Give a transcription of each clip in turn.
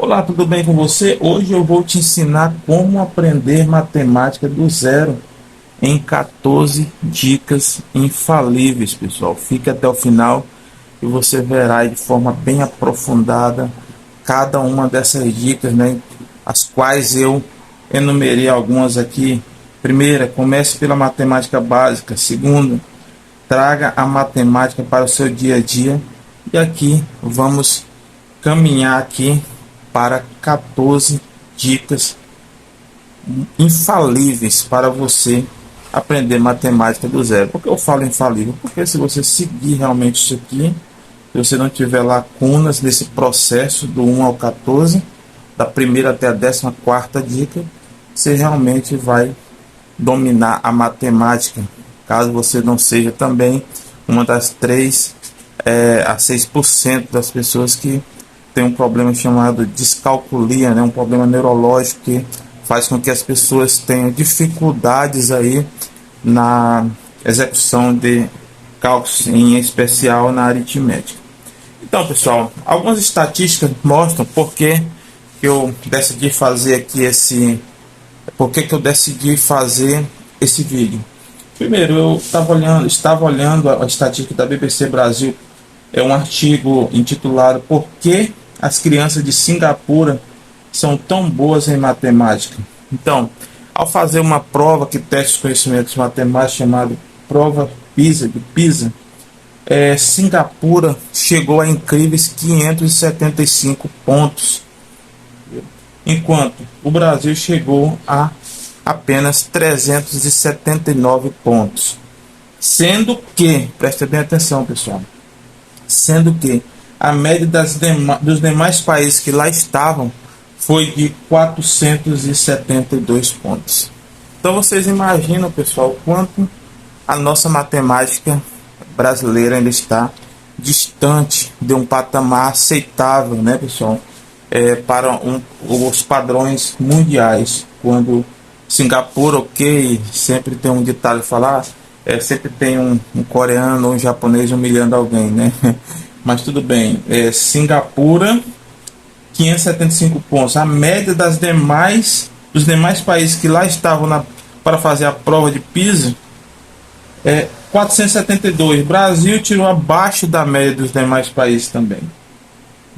Olá, tudo bem com você? Hoje eu vou te ensinar como aprender matemática do zero em 14 dicas infalíveis, pessoal. Fique até o final e você verá de forma bem aprofundada cada uma dessas dicas, né? As quais eu enumerei algumas aqui. Primeira, comece pela matemática básica. Segunda, traga a matemática para o seu dia a dia. E aqui vamos caminhar aqui para 14 dicas infalíveis para você aprender matemática do zero. Por que eu falo infalível? Porque se você seguir realmente isso aqui, se você não tiver lacunas nesse processo do 1 ao 14, da primeira até a 14ª dica, você realmente vai dominar a matemática, caso você não seja também uma das 3 a 6% das pessoas que tem um problema chamado descalculia, né? Um problema neurológico que faz com que as pessoas tenham dificuldades aí na execução de cálculos, em especial na aritmética. Então, pessoal, algumas estatísticas mostram por que eu decidi fazer aqui esse vídeo. Primeiro, eu estava olhando a estatística da BBC Brasil. É um artigo intitulado Por que as crianças de Singapura são tão boas em matemática? Então, ao fazer uma prova que testa os conhecimentos matemáticos, chamada prova PISA, Singapura chegou a incríveis 575 pontos, enquanto o Brasil chegou a apenas 379 pontos. Sendo que, preste bem atenção, pessoal, a média dos demais países que lá estavam foi de 472 pontos. Então vocês imaginam, pessoal, quanto a nossa matemática brasileira ainda está distante de um patamar aceitável, né, pessoal, para os padrões mundiais. Quando Singapura, ok, sempre tem um ditado falar, sempre tem um coreano ou um japonês humilhando alguém, né? Mas tudo bem. Singapura, 575 pontos. A média dos demais países que lá estavam para fazer a prova de PISA é 472. Brasil tirou abaixo da média dos demais países também.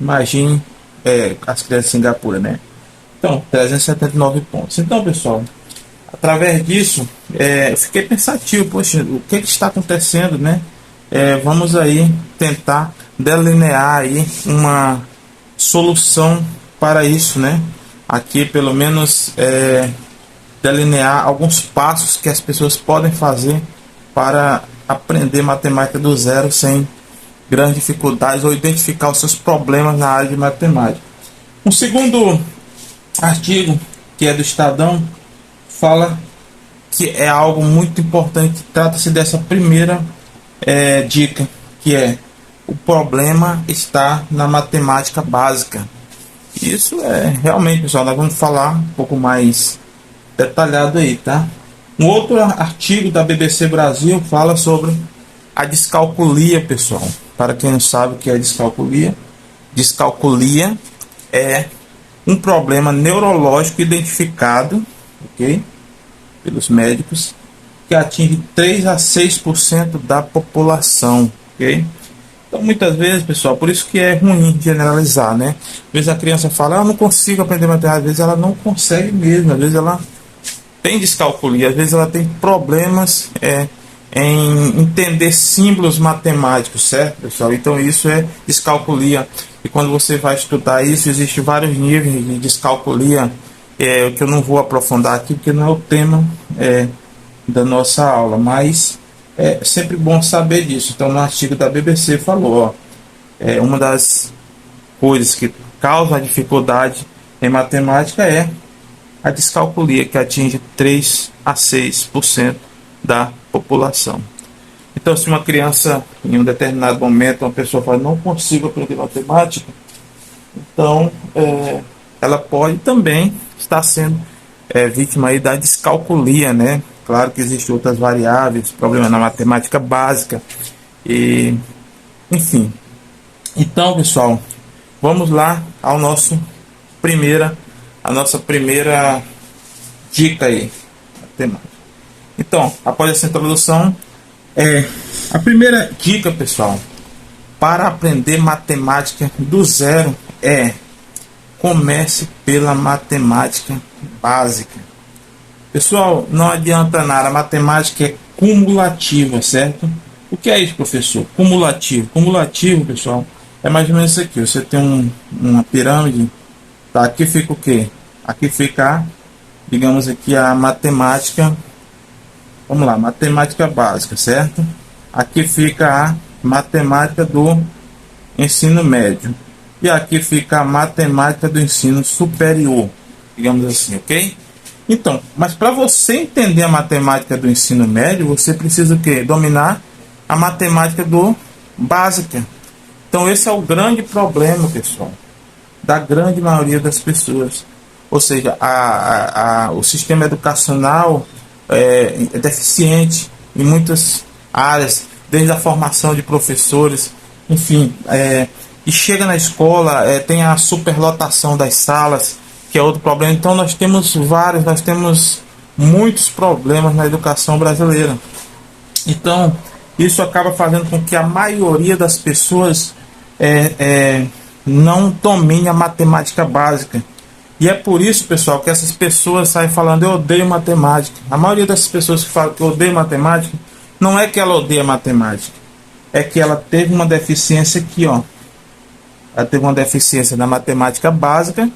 Imagine as crianças de Singapura, né? Então, 379 pontos. Então, pessoal, através disso, eu fiquei pensativo, poxa, o que está acontecendo, né? Vamos aí tentar delinear aí uma solução para isso, né? Aqui, pelo menos, delinear alguns passos que as pessoas podem fazer para aprender matemática do zero sem grandes dificuldades ou identificar os seus problemas na área de matemática. Um segundo artigo, que é do Estadão, fala que é algo muito importante. Trata-se dessa primeira dica, que é: o problema está na matemática básica. Isso realmente, pessoal, nós vamos falar um pouco mais detalhado aí, tá? Um outro artigo da BBC Brasil fala sobre a descalculia, pessoal. Para quem não sabe o que é descalculia é um problema neurológico identificado, ok, pelos médicos, que atinge 3 a 6% da população, ok? Então, muitas vezes, pessoal, por isso que é ruim generalizar, né? Às vezes a criança fala, eu não consigo aprender matemática, às vezes ela não consegue mesmo, às vezes ela tem descalculia, às vezes ela tem problemas em entender símbolos matemáticos, certo, pessoal? Então isso é descalculia. E quando você vai estudar isso, existem vários níveis de descalculia, que eu não vou aprofundar aqui, porque não é o tema da nossa aula, mas é sempre bom saber disso. Então, no artigo da BBC falou, uma das coisas que causam a dificuldade em matemática é a descalculia, que atinge 3 a 6% da população. Então, se uma criança, em um determinado momento, uma pessoa fala, não consigo aprender matemática, então ela pode também estar sendo vítima aí da descalculia, né? Claro que existem outras variáveis, problemas na matemática básica, e enfim. Então, pessoal, vamos lá ao nosso primeira dica aí, matemática. Então, após essa introdução, a primeira dica, pessoal, para aprender matemática do zero comece pela matemática básica. Pessoal, não adianta nada, a matemática é cumulativa, certo? O que é isso, professor? Cumulativo. Cumulativo, pessoal, é mais ou menos isso aqui. Você tem uma pirâmide, tá? Aqui fica o quê? Aqui fica, digamos aqui, a matemática. Vamos lá, matemática básica, certo? Aqui fica a matemática do ensino médio. E aqui fica a matemática do ensino superior, digamos assim, ok? Então, mas para você entender a matemática do ensino médio, você precisa o quê? Dominar a matemática do básica. Então esse é o grande problema, pessoal, da grande maioria das pessoas. Ou seja, o sistema educacional é deficiente em muitas áreas, desde a formação de professores, enfim, e chega na escola, tem a superlotação das salas, que é outro problema. Então nós temos muitos problemas na educação brasileira. Então isso acaba fazendo com que a maioria das pessoas não domine a matemática básica. E é por isso, pessoal, que essas pessoas saem falando: eu odeio matemática. A maioria dessas pessoas que falam que odeia matemática, não é que ela odeia matemática, é que ela teve uma deficiência aqui, ó. Ela teve uma deficiência na matemática básica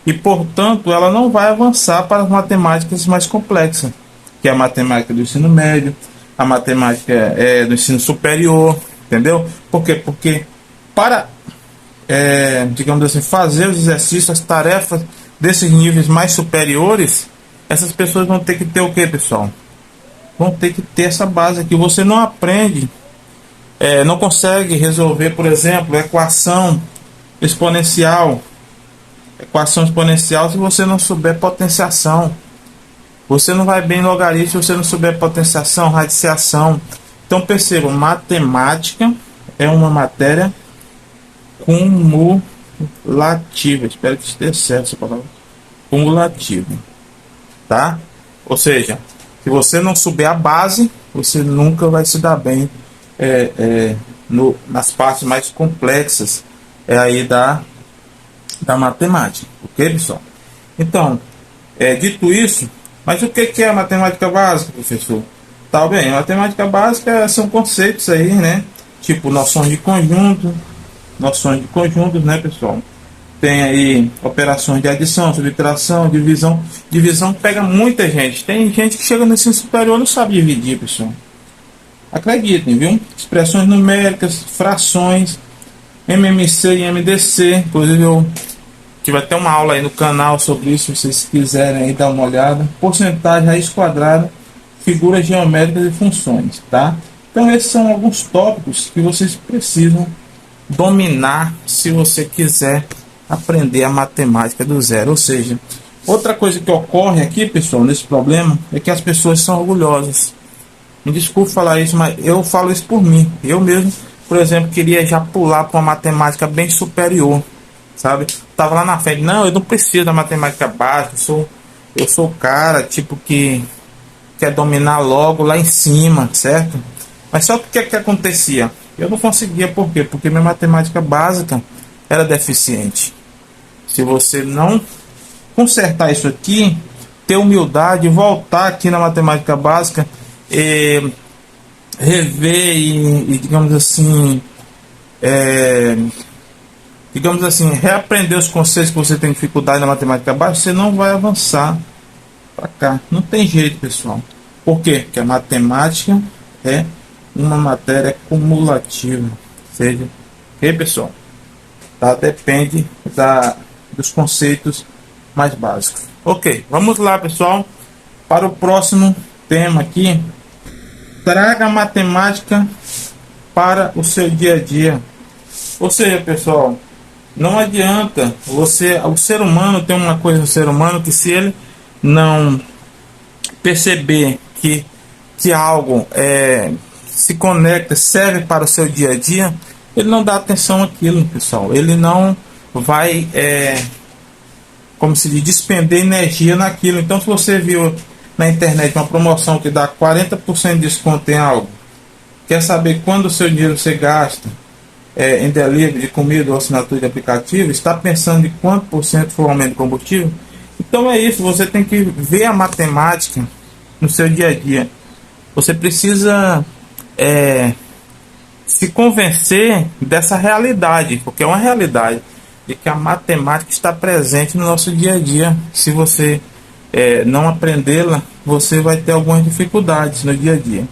e, portanto, ela não vai avançar para as matemáticas mais complexas, que é a matemática do ensino médio, a matemática do ensino superior, entendeu? Por quê? Porque para, digamos assim, fazer os exercícios, as tarefas desses níveis mais superiores, essas pessoas vão ter que ter o que, pessoal? Vão ter que ter essa base aqui. Você não aprende, não consegue resolver, por exemplo, equação exponencial se você não souber potenciação. Você não vai bem em logaritmo se você não souber potenciação, radiciação. Então percebam, matemática é uma matéria cumulativa. Espero que esteja certo essa palavra. Cumulativa, tá? Ou seja, se você não souber a base, você nunca vai se dar bem nas partes mais complexas aí da matemática, ok, pessoal? Então, dito isso, mas o que é a matemática básica, professor? Tá bem, a matemática básica são conceitos aí, né? Tipo noções de conjuntos, né, pessoal? Tem aí operações de adição, subtração, divisão. Divisão pega muita gente. Tem gente que chega no ensino superior e não sabe dividir, pessoal. Acreditem, viu? Expressões numéricas, frações, MMC e MDC. Inclusive eu tive até uma aula aí no canal sobre isso, se vocês quiserem aí dar uma olhada. Porcentagem, raiz quadrada, figuras geométricas e funções, tá? Então esses são alguns tópicos que vocês precisam dominar se você quiser aprender a matemática do zero. Ou seja, outra coisa que ocorre aqui, pessoal, nesse problema, é que as pessoas são orgulhosas. Me desculpe falar isso, mas eu falo isso por mim. Eu mesmo, por exemplo, queria já pular para uma matemática bem superior, sabe? Tava lá na frente, não, eu não preciso da matemática básica, eu sou o cara, tipo, que quer dominar logo lá em cima, certo? Mas só que o que acontecia? Eu não conseguia, por quê? Porque minha matemática básica era deficiente. Se você não consertar isso aqui, ter humildade, voltar aqui na matemática básica, rever e digamos assim, reaprender os conceitos que você tem dificuldade na matemática básica, você não vai avançar para cá. Não tem jeito, pessoal. Por quê? Porque a matemática é uma matéria cumulativa. Ou seja, pessoal, tá? Depende dos conceitos mais básicos. Ok, vamos lá, pessoal, para o próximo tema aqui. Traga a matemática para o seu dia a dia. Ou seja, pessoal, não adianta o ser humano tem uma coisa no ser humano, que se ele não perceber que algo se conecta, serve para o seu dia a dia, ele não dá atenção àquilo, pessoal. Ele não vai como se diz, despender energia naquilo. Então, se você viu na internet uma promoção que dá 40% de desconto em algo, quer saber quando o seu dinheiro você gasta em delivery de comida ou assinatura de aplicativo, está pensando em quanto por cento for o aumento de combustível? Então é isso, você tem que ver a matemática no seu dia a dia. Você precisa se convencer dessa realidade, porque é uma realidade de que a matemática está presente no nosso dia a dia. Se você não aprendê-la, você vai ter algumas dificuldades no dia a dia.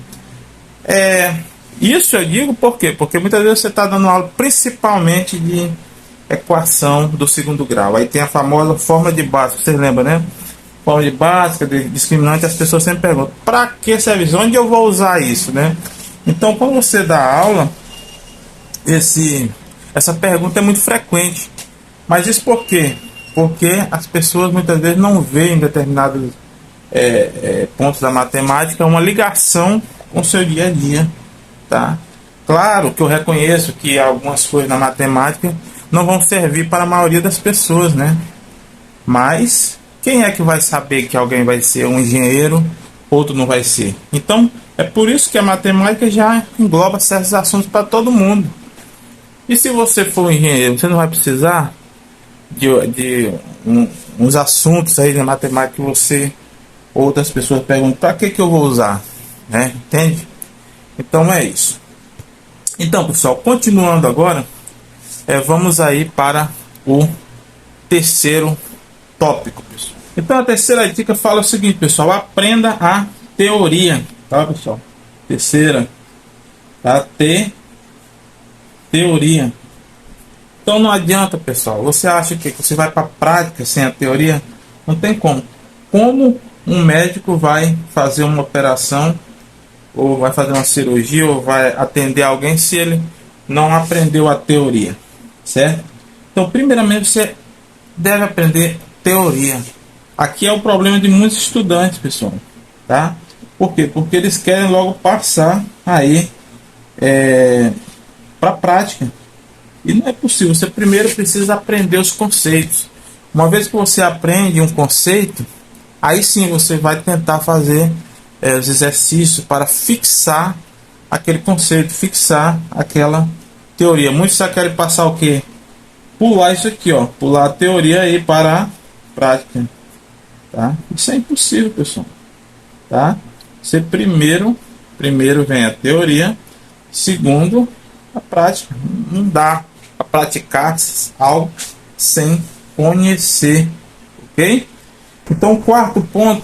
Isso eu digo por quê? Porque muitas vezes você está dando aula principalmente de equação do segundo grau. Aí tem a famosa fórmula de Bhaskara, vocês lembram, né? Fórmula de Bhaskara, de discriminante, as pessoas sempre perguntam, para que serve isso? Onde eu vou usar isso, né? Então, quando você dá aula, essa pergunta é muito frequente. Mas isso por quê? Porque as pessoas muitas vezes não veem em determinados pontos da matemática uma ligação com o seu dia a dia, tá? Claro que eu reconheço que algumas coisas na matemática não vão servir para a maioria das pessoas, né? Mas quem é que vai saber que alguém vai ser um engenheiro, outro não vai ser? Então, é por isso que a matemática já engloba certos assuntos para todo mundo. E se você for um engenheiro, você não vai precisar de uns assuntos aí na matemática que você, outras pessoas perguntam, para que eu vou usar? Né? Entende? Então é isso. Então, pessoal, continuando agora, vamos aí para o terceiro tópico, pessoal. Então a terceira dica fala o seguinte, pessoal: aprenda a teoria, tá, pessoal? Terceira, a teoria. Então não adianta, pessoal, você acha que você vai para a prática sem a teoria? Não tem como. Como um médico vai fazer uma operação, ou vai fazer uma cirurgia, ou vai atender alguém se ele não aprendeu a teoria, certo? Então, primeiramente, você deve aprender teoria. Aqui é o problema de muitos estudantes, pessoal, tá? Por quê? Porque eles querem logo passar aí para a prática. E não é possível. Você primeiro precisa aprender os conceitos. Uma vez que você aprende um conceito, aí sim você vai tentar fazer os exercícios para fixar aquele conceito, fixar aquela teoria. Muitos só querem passar o quê? Pular isso aqui, ó, pular a teoria aí para a prática, tá? Isso é impossível, pessoal, tá? Você primeiro vem a teoria, segundo a prática. Não dá para praticar algo sem conhecer, ok? Então, o quarto ponto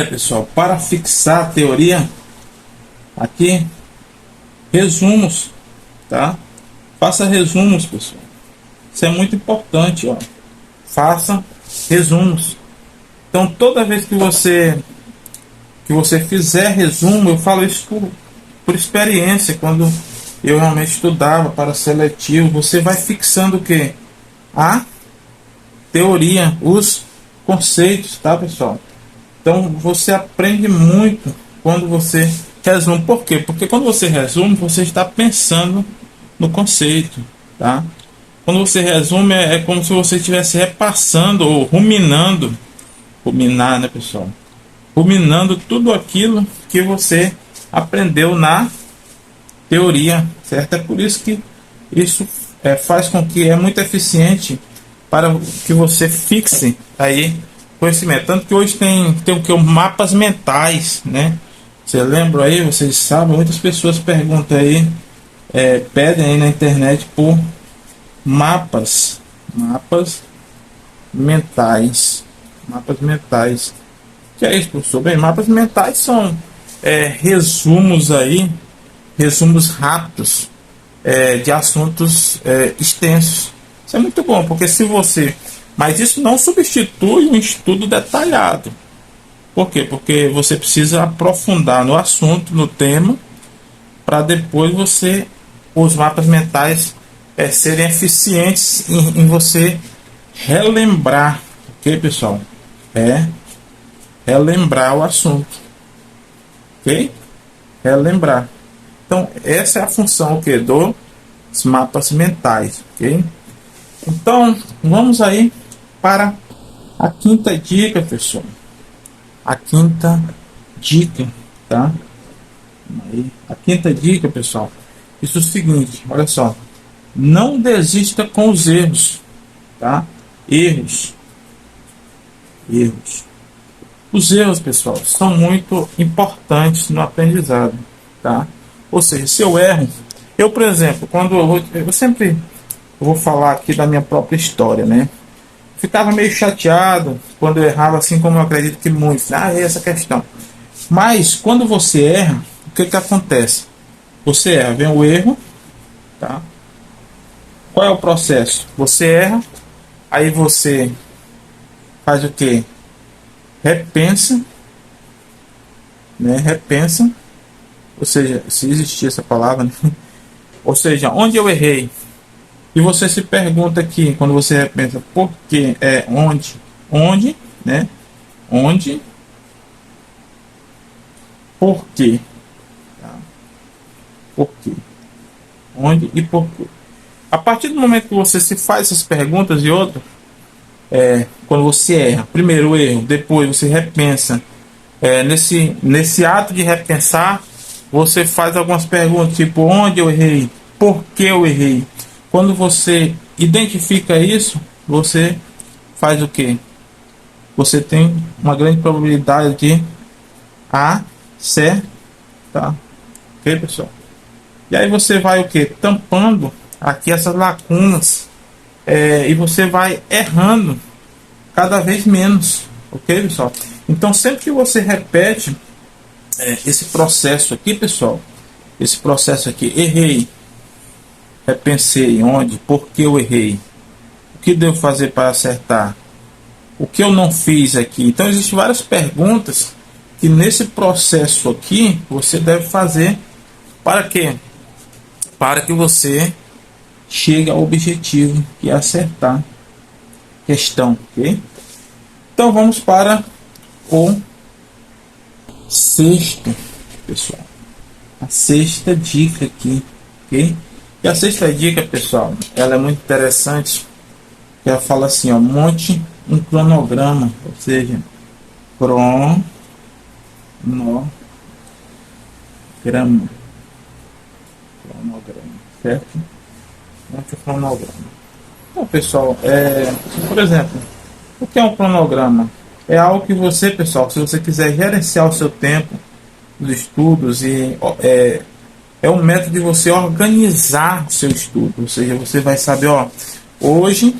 pessoal, para fixar a teoria, aqui, resumos, tá? Faça resumos, pessoal. Isso é muito importante, ó. Faça resumos. Então, toda vez que você fizer resumo, eu falo isso por experiência, quando eu realmente estudava para seletivo, você vai fixando o quê? A teoria, os conceitos, tá, pessoal? Então, você aprende muito quando você resume. Por quê? Porque quando você resume, você está pensando no conceito, tá? Quando você resume, é como se você estivesse repassando ou ruminando. Ruminar, né, pessoal? Ruminando tudo aquilo que você aprendeu na teoria, certo? É por isso que isso faz com que é muito eficiente para que você fixe aí conhecimento. Tanto que hoje tem o que? Mapas mentais, né? Você lembra aí, vocês sabem, muitas pessoas perguntam aí, pedem aí na internet por mapas mentais. Mapas mentais. Que é isso, professor? Bem, mapas mentais são resumos aí, resumos rápidos de assuntos extensos. Isso é muito bom, porque se você... Mas isso não substitui um estudo detalhado. Por quê? Porque você precisa aprofundar no assunto, no tema, para depois os mapas mentais serem eficientes em você relembrar. Ok, pessoal? Relembrar o assunto. Ok? Relembrar. Então, essa é a função dos mapas mentais. Ok? Então, vamos aí para a quinta dica, pessoal. A quinta dica, tá? Aí, a quinta dica, pessoal. Isso é o seguinte, olha só. Não desista com os erros, tá? Erros. Os erros, pessoal, são muito importantes no aprendizado, tá? Ou seja, se eu erro, eu, por exemplo, quando eu vou falar aqui da minha própria história, né? Ficava meio chateado quando eu errava, assim como eu acredito que muitos. É essa questão. Mas quando você erra, o que que acontece? Você erra, vem o erro, tá? Qual é o processo? Você erra, aí você faz o que? Repensa, né? Repensa, ou seja, se existir essa palavra, né? Ou seja, onde eu errei? E você se pergunta aqui, quando você repensa, por quê? Onde, né? Onde, por quê? Tá? Por quê? Onde e por quê? A partir do momento que você se faz essas perguntas e outras, quando você erra, primeiro o erro, depois você repensa, nesse ato de repensar, você faz algumas perguntas, tipo, onde eu errei? Por que eu errei? Quando você identifica isso, você faz o que? Você tem uma grande probabilidade de acertar. Ok, pessoal? E aí você vai o que? Tampando aqui essas lacunas, e você vai errando cada vez menos. Ok, pessoal? Então sempre que você repete esse processo aqui, pessoal, esse processo aqui, errei, repensei, onde, por que eu errei, o que devo fazer para acertar, o que eu não fiz aqui. Então existem várias perguntas que nesse processo aqui você deve fazer. Para quê? Para que você chegue ao objetivo, que é acertar a questão, ok? Então vamos para o sexto, pessoal. A sexta dica aqui, ok? E a sexta dica, pessoal, ela é muito interessante. Ela fala assim, ó, monte um cronograma, ou seja, cronograma, certo? Monte um cronograma. Então, pessoal, por exemplo, o que é um cronograma? É algo que você, pessoal, se você quiser gerenciar o seu tempo, os estudos, é um método de você organizar o seu estudo. Ou seja, você vai saber, ó, hoje,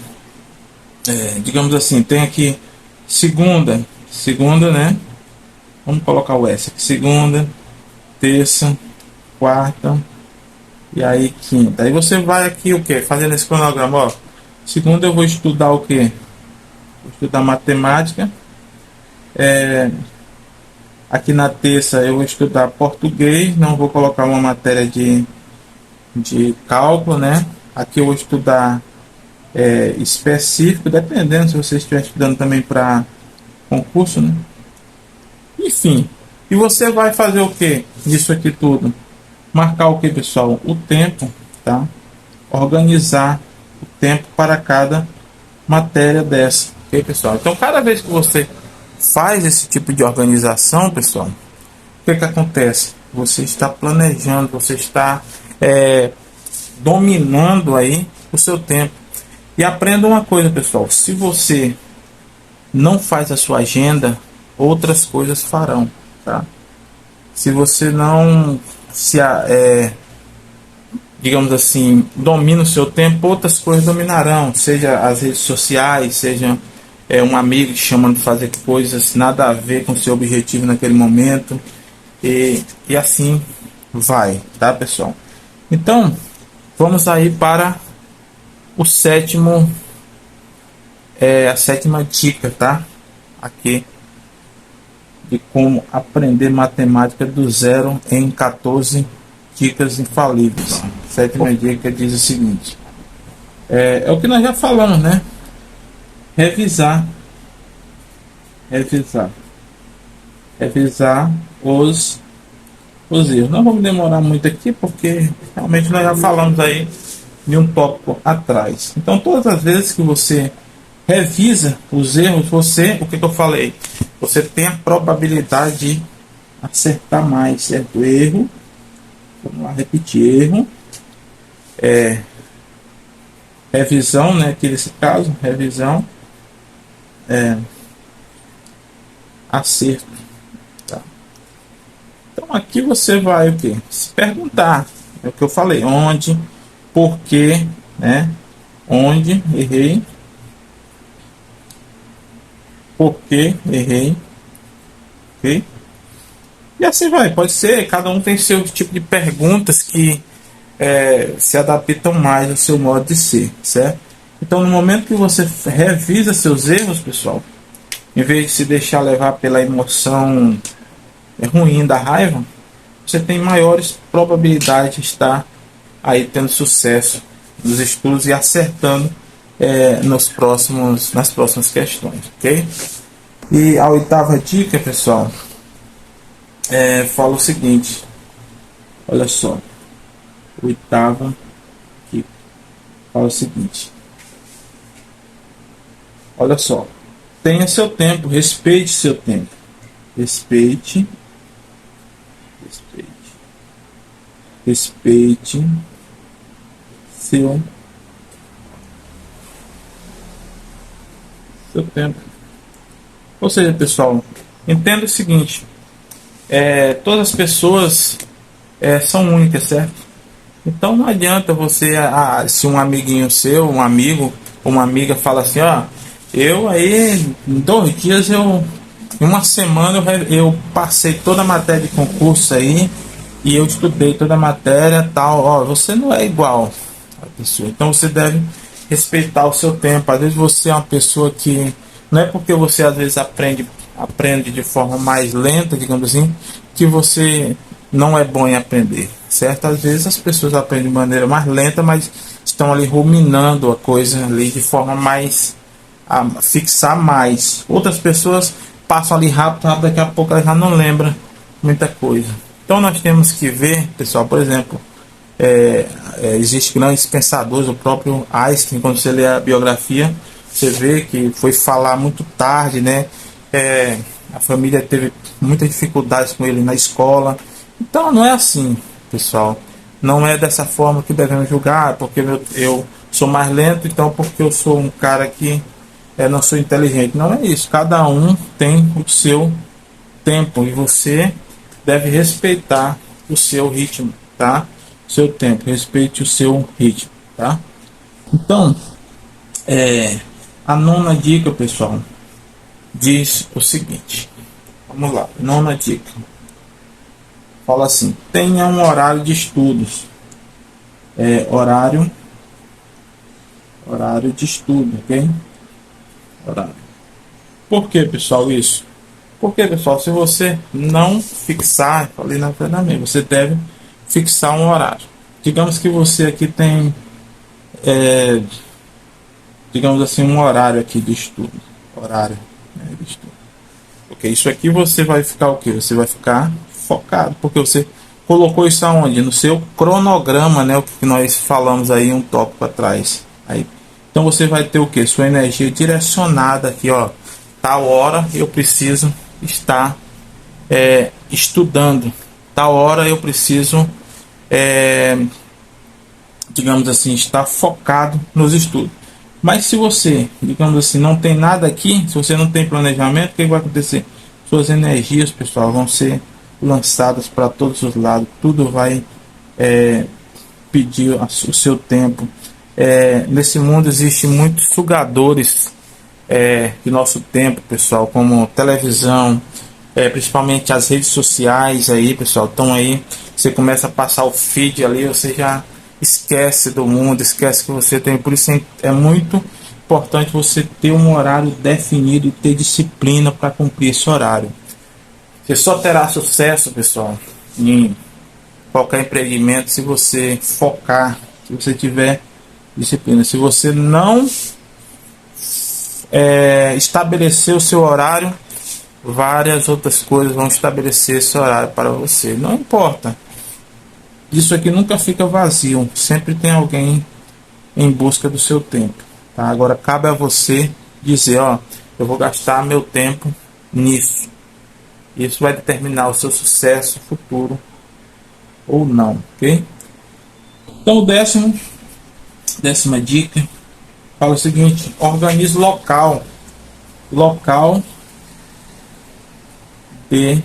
digamos assim, tem aqui segunda, né? Vamos colocar o S aqui, segunda, terça, quarta e aí quinta. Aí você vai aqui o que? Fazendo esse cronograma, ó. Segunda eu vou estudar o que? Vou estudar matemática. Aqui na terça eu vou estudar português, não vou colocar uma matéria de cálculo, né? Aqui eu vou estudar específico, dependendo se você estiver estudando também para concurso, né? Enfim, e você vai fazer o que? Isso aqui tudo. Marcar o que, pessoal? O tempo, tá? Organizar o tempo para cada matéria dessa, ok, pessoal? Então, cada vez que você faz esse tipo de organização, pessoal, o que acontece? Você está planejando, você está dominando aí o seu tempo. E aprenda uma coisa, pessoal, se você não faz a sua agenda, outras coisas farão, tá? Se você não digamos assim, domina o seu tempo, outras coisas dominarão, seja as redes sociais, seja um amigo te chamando de fazer coisas nada a ver com o seu objetivo naquele momento, e assim vai, tá, pessoal? Então, vamos aí para o sétimo, a sétima dica, tá? Aqui, de como aprender matemática do zero em 14 dicas infalíveis. A sétima dica diz o seguinte: é o que nós já falamos, né? Revisar os erros. Não vamos demorar muito aqui, porque realmente nós já falamos aí de um tópico atrás. Então, todas as vezes que você revisa os erros, você, o que eu falei? Você tem a probabilidade de acertar mais, certo? Erro, vamos lá, repetir, erro, revisão, né? Aqui nesse caso, revisão, acerto, tá? Então aqui você vai o que? Se perguntar, é o que eu falei, onde, por quê, né? Onde errei, por que errei, ok? E assim vai, pode ser, cada um tem seu tipo de perguntas que se adaptam mais ao seu modo de ser, certo? Então, no momento que você revisa seus erros, pessoal, em vez de se deixar levar pela emoção ruim da raiva, você tem maiores probabilidades de estar aí tendo sucesso nos estudos e acertando nas próximas questões, ok? E a oitava dica, pessoal, fala o seguinte, olha só, oitava que fala o seguinte, olha só, tenha seu tempo, respeite seu tempo, respeite seu tempo. Ou seja, pessoal, entenda o seguinte, todas as pessoas são únicas, certo? Então não adianta você, se um amiguinho seu, um amigo, uma amiga fala assim, ó, eu aí, em 2 dias, em uma semana eu passei toda a matéria de concurso aí, e eu estudei toda a matéria tal, ó, você não é igual a pessoa, então você deve respeitar o seu tempo. Às vezes você é uma pessoa que, não é porque você às vezes aprende de forma mais lenta, digamos assim, que você não é bom em aprender, certo? Às vezes as pessoas aprendem de maneira mais lenta, mas estão ali ruminando a coisa ali de forma mais a fixar mais. Outras pessoas passam ali rápido, daqui a pouco elas já não lembram muita coisa. Então nós temos que ver, pessoal, por exemplo, existem grandes pensadores, o próprio Einstein, quando você lê a biografia, você vê que foi falar muito tarde, né? A família teve muitas dificuldades com ele na escola. Então não é assim, pessoal. Não é dessa forma que devemos julgar, porque eu sou mais lento, então porque eu sou um cara que não sou inteligente. Não é isso. Cada um tem o seu tempo e você deve respeitar o seu ritmo, tá? Seu tempo, respeite o seu ritmo, tá? Então, a nona dica, pessoal, diz o seguinte. Vamos lá, nona dica. Fala assim: tenha um horário de estudos. Horário de estudo, ok? Horário. Por que, pessoal, isso? Porque, pessoal, se você não fixar, falei na verdade, você deve fixar um horário. Digamos que você aqui tem, digamos assim, um horário aqui de estudo. Horário, né, de estudo. Porque isso aqui você vai ficar o quê? Você vai ficar focado, porque você colocou isso aonde? No seu cronograma, né? O que nós falamos aí um tópico atrás. Aí, então você vai ter o que? Sua energia direcionada aqui, ó. Tal hora eu preciso estar estudando. Tal hora eu preciso, digamos assim, estar focado nos estudos. Mas se você, digamos assim, não tem nada aqui, se você não tem planejamento, o que vai acontecer? Suas energias, pessoal, vão ser lançadas para todos os lados. Tudo vai pedir o seu tempo. Nesse mundo existem muitos sugadores de nosso tempo, pessoal, como televisão, principalmente as redes sociais aí, pessoal, estão aí. Você começa a passar o feed ali, você já esquece do mundo, esquece que você tem. Por isso é muito importante você ter um horário definido e ter disciplina para cumprir esse horário. Você só terá sucesso, pessoal, em qualquer empreendimento se você focar, se você tiver disciplina. Se você não estabelecer o seu horário, várias outras coisas vão estabelecer esse horário para você. Não importa. Isso aqui nunca fica vazio. Sempre tem alguém em busca do seu tempo. Tá? Agora cabe a você dizer, ó, eu vou gastar meu tempo nisso. Isso vai determinar o seu sucesso futuro ou não, ok? Então o décima dica fala o seguinte: organize local de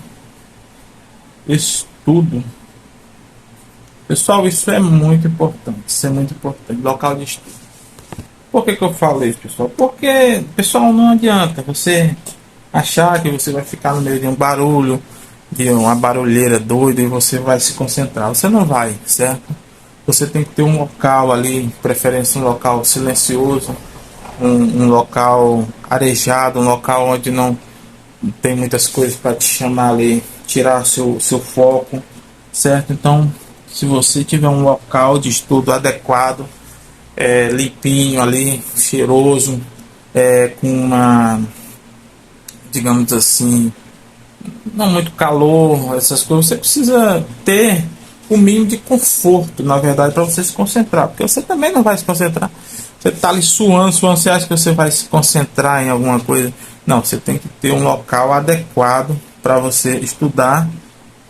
estudo. Pessoal, isso é muito importante. Isso é muito importante. Local de estudo. Por que eu falo isso, pessoal? Porque, pessoal, não adianta você achar que você vai ficar no meio de um barulho, de uma barulheira doida e você vai se concentrar. Você não vai, certo? Você tem que ter um local ali, preferência um local silencioso, um local arejado, um local onde não tem muitas coisas para te chamar ali, tirar seu foco, certo? Então, se você tiver um local de estudo adequado, limpinho ali, cheiroso, com uma, digamos assim, não muito calor, essas coisas, você precisa ter o mínimo de conforto, na verdade, para você se concentrar, porque você também não vai se concentrar. Você está ali suando, você acha que você vai se concentrar em alguma coisa? Não, você tem que ter um local adequado para você estudar,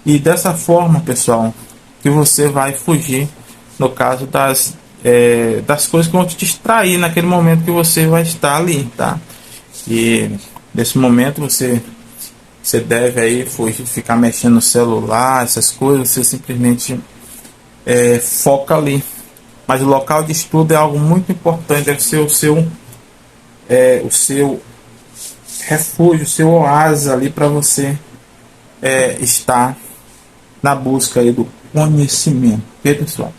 e dessa forma, pessoal, que você vai fugir, no caso das coisas que vão te distrair naquele momento que você vai estar ali, tá? E nesse momento você deve aí fugir, ficar mexendo no celular, essas coisas, você simplesmente foca ali. Mas o local de estudo é algo muito importante, deve ser o seu refúgio, o seu oásis ali para você estar na busca aí do conhecimento, ok, pessoal?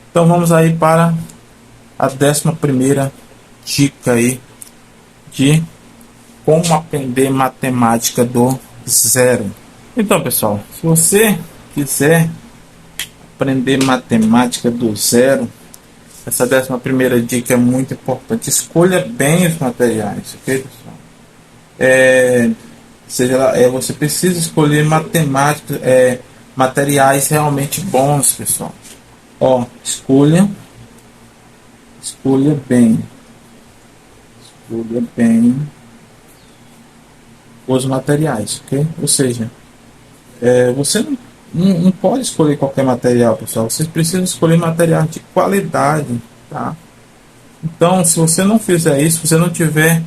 Então vamos aí para a 11ª dica aí de como aprender matemática do zero. Então, pessoal, se você quiser aprender matemática do zero, essa 11ª dica é muito importante. Escolha bem os materiais, ok, pessoal? Você precisa escolher materiais realmente bons, pessoal. Ó, escolha bem os materiais, ok? Ou seja, você não pode escolher qualquer material, pessoal. Você precisa escolher material de qualidade, tá? Então, se você não fizer isso, se você não tiver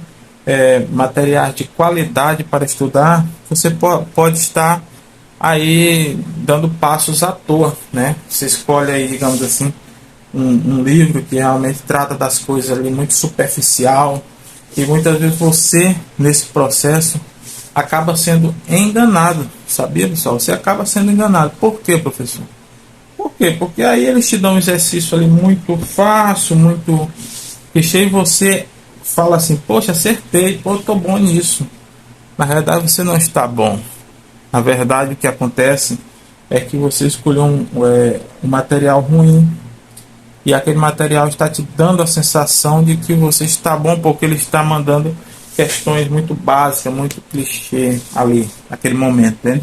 materiais de qualidade para estudar, você pode estar aí dando passos à toa, né? Você escolhe aí, digamos assim, um livro que realmente trata das coisas ali muito superficial, e muitas vezes você, nesse processo, acaba sendo enganado, sabia, pessoal? Você acaba sendo enganado. Por quê, professor? Por quê? Porque aí eles te dão um exercício ali muito fácil, muito cheio, e você fala assim: poxa, acertei, pô, tô bom nisso. Na verdade, você não está bom. Na verdade, o que acontece é que você escolheu um material ruim, e aquele material está te dando a sensação de que você está bom, porque ele está mandando questões muito básicas, muito clichê ali, naquele momento, né?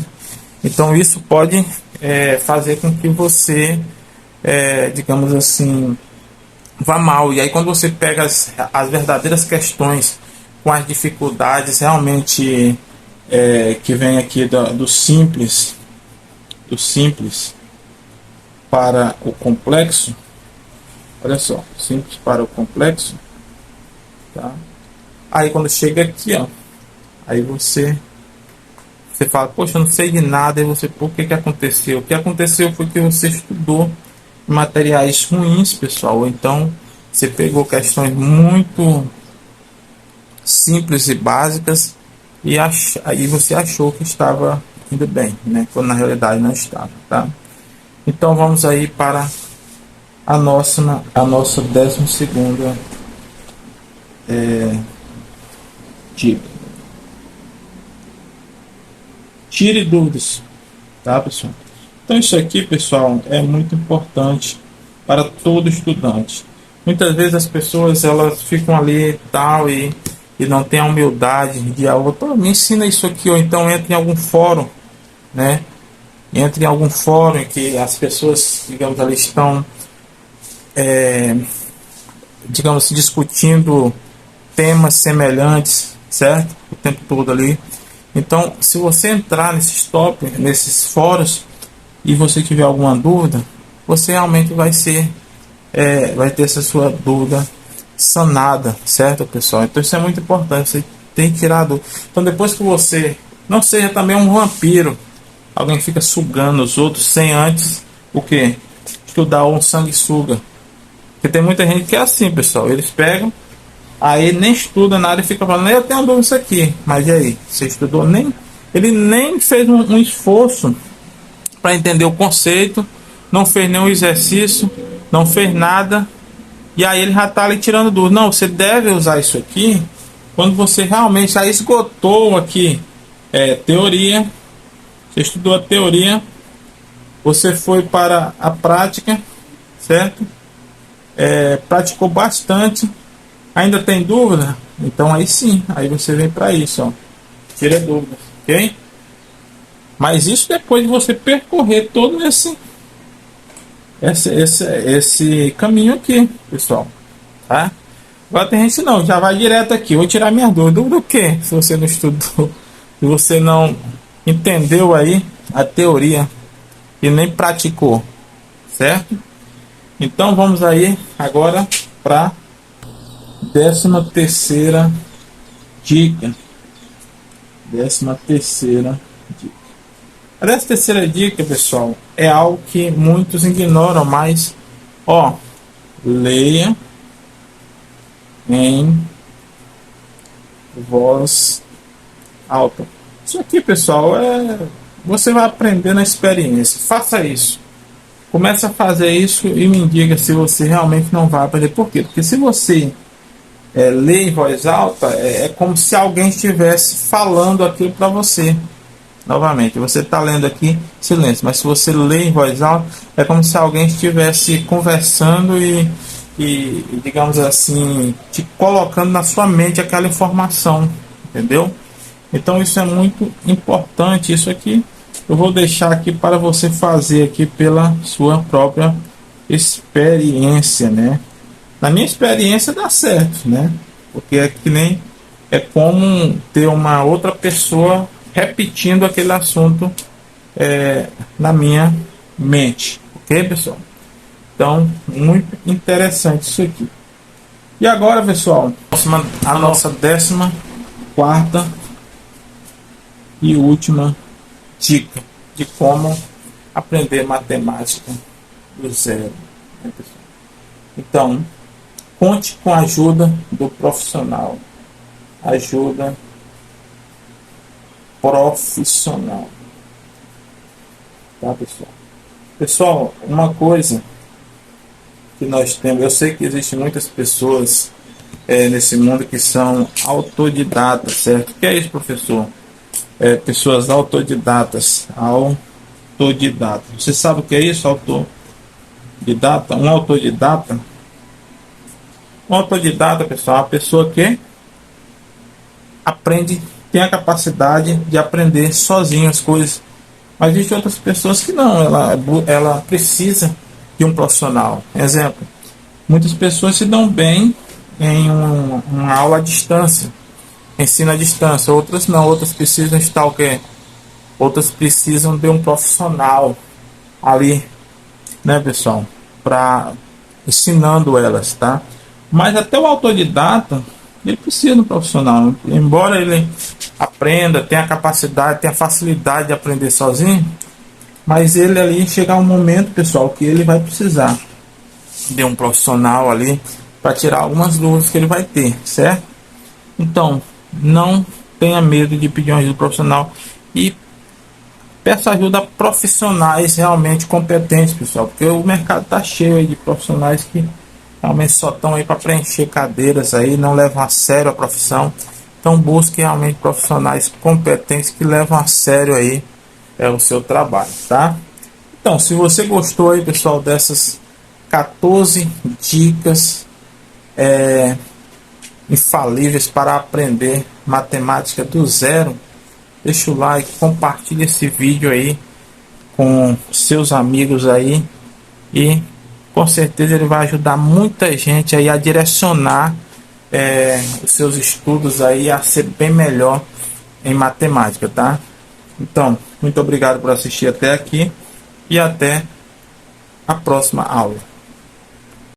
Então isso pode fazer com que você, digamos assim, vá mal. E aí quando você pega as verdadeiras questões com as dificuldades realmente que vem aqui do simples para o complexo. Olha só, simples para o complexo, tá? Aí quando chega aqui, ó, aí você fala: poxa, eu não sei de nada. E você, por que aconteceu? O que aconteceu foi que você estudou materiais ruins, pessoal. Então você pegou questões muito simples e básicas, e aí você achou que estava indo bem, né? Quando na realidade não estava, tá? Então vamos aí para a nossa 12ª dica. Tire dúvidas, tá, pessoal? Então isso aqui, pessoal, é muito importante para todo estudante. Muitas vezes as pessoas elas ficam ali tal e não tem a humildade de me ensina isso aqui, ou então entra em algum fórum, né? Entra em algum fórum em que as pessoas, digamos, ali estão digamos assim, discutindo temas semelhantes, certo? O tempo todo ali. Então, se você entrar nesses tópicos, nesses fóruns, e você tiver alguma dúvida, você realmente vai ter essa sua dúvida sanada, certo, pessoal? Então isso é muito importante, você tem que tirar a dúvida. Então depois que você não seja também um vampiro, alguém fica sugando os outros sem antes o que? Estudar um sanguessuga. Porque tem muita gente que é assim, pessoal, eles pegam, aí nem estuda nada e fica falando, eu tenho dúvida isso aqui, mas e aí? Você estudou? Ele nem fez um esforço para entender o conceito, não fez nenhum exercício, não fez nada, e aí ele já está ali tirando dúvida. Não, você deve usar isso aqui quando você realmente já esgotou aqui teoria, você estudou a teoria, você foi para a prática, certo? Praticou bastante, ainda tem dúvida? Então aí sim, aí você vem para isso, ó, tira dúvidas, ok? Mas isso depois de você percorrer todo esse caminho aqui, pessoal, tá? Agora tem gente não, já vai direto aqui, vou tirar minha dúvida. Dúvida do quê? Se você não estudou, se você não entendeu aí a teoria e nem praticou, certo? Então vamos aí agora para 13ª dica. 13ª dica. A 13ª dica, pessoal, é algo que muitos ignoram, mas leia em voz alta. Isso aqui, pessoal, você vai aprender na experiência. Faça isso. Comece a fazer isso e me diga se você realmente não vai aprender. Por quê? Porque se você lê em voz alta, é como se alguém estivesse falando aquilo para você. Novamente, você está lendo aqui silêncio, mas se você lê em voz alta, é como se alguém estivesse conversando e digamos assim, te colocando na sua mente aquela informação, entendeu? Então isso é muito importante. Isso aqui eu vou deixar aqui para você fazer aqui pela sua própria experiência, né? Na minha experiência dá certo, né? Porque é como ter uma outra pessoa repetindo aquele assunto na minha mente, ok, pessoal? Então, muito interessante isso aqui. E agora, pessoal, a nossa 14ª e última dica de como aprender matemática do zero, né, pessoal? Então, conte com a ajuda do profissional. Ajuda profissional. Tá, pessoal? Pessoal, uma coisa que nós temos, eu sei que existem muitas pessoas nesse mundo que são autodidatas, certo? O que é isso, professor? Pessoas autodidatas. Autodidata. Você sabe o que é isso, autodidata? Um autodidata, pessoal, é uma pessoa que aprende, tem a capacidade de aprender sozinho as coisas. Mas existem outras pessoas que não, ela precisa de um profissional. Exemplo, muitas pessoas se dão bem em uma aula à distância, ensino à distância, outras não, outras precisam estar o quê? Outras precisam de um profissional ali, né, pessoal, para ensinando elas, tá? Mas até o autodidata, ele precisa de um profissional, embora ele aprenda, tenha a capacidade, tenha a facilidade de aprender sozinho, mas ele ali chegar um momento, pessoal, que ele vai precisar de um profissional ali para tirar algumas dúvidas que ele vai ter, certo? Então, não tenha medo de pedir uma ajuda profissional e peça ajuda a profissionais realmente competentes, pessoal, porque o mercado está cheio aí de profissionais que realmente só estão aí para preencher cadeiras aí, não levam a sério a profissão. Então busque realmente profissionais competentes que levam a sério aí o seu trabalho, tá? Então, se você gostou aí, pessoal, dessas 14 dicas infalíveis para aprender matemática do zero, deixa o like, compartilhe esse vídeo aí com seus amigos aí e com certeza ele vai ajudar muita gente aí a direcionar os seus estudos aí a ser bem melhor em matemática, tá? Então, muito obrigado por assistir até aqui e até a próxima aula.